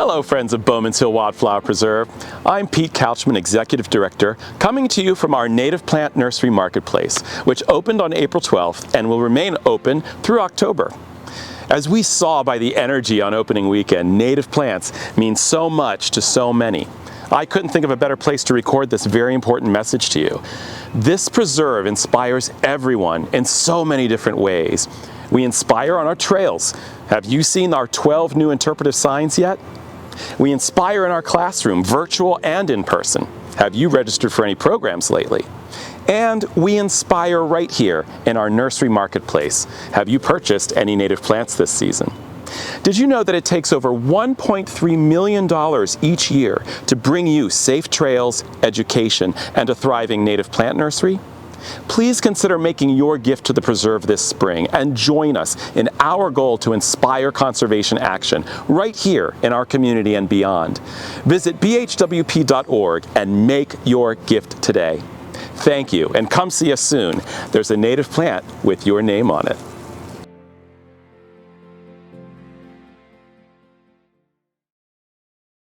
Hello friends of Bowman's Hill Wildflower Preserve. I'm Pete Couchman, Executive Director, coming to you from our native plant nursery marketplace, which opened on April 12th and will remain open through October. As we saw by the energy on opening weekend, native plants mean so much to so many. I couldn't think of a better place to record this very important message to you. This preserve inspires everyone in so many different ways. We inspire on our trails. Have you seen our 12 new interpretive signs yet? We inspire in our classroom, virtual and in person. Have you registered for any programs lately? And we inspire right here in our nursery marketplace. Have you purchased any native plants this season? Did you know that it takes over $1.3 million each year to bring you safe trails, education, and a thriving native plant nursery? Please consider making your gift to the preserve this spring and join us in our goal to inspire conservation action right here in our community and beyond. Visit bhwp.org and make your gift today. Thank you, and come see us soon. There's a native plant with your name on it.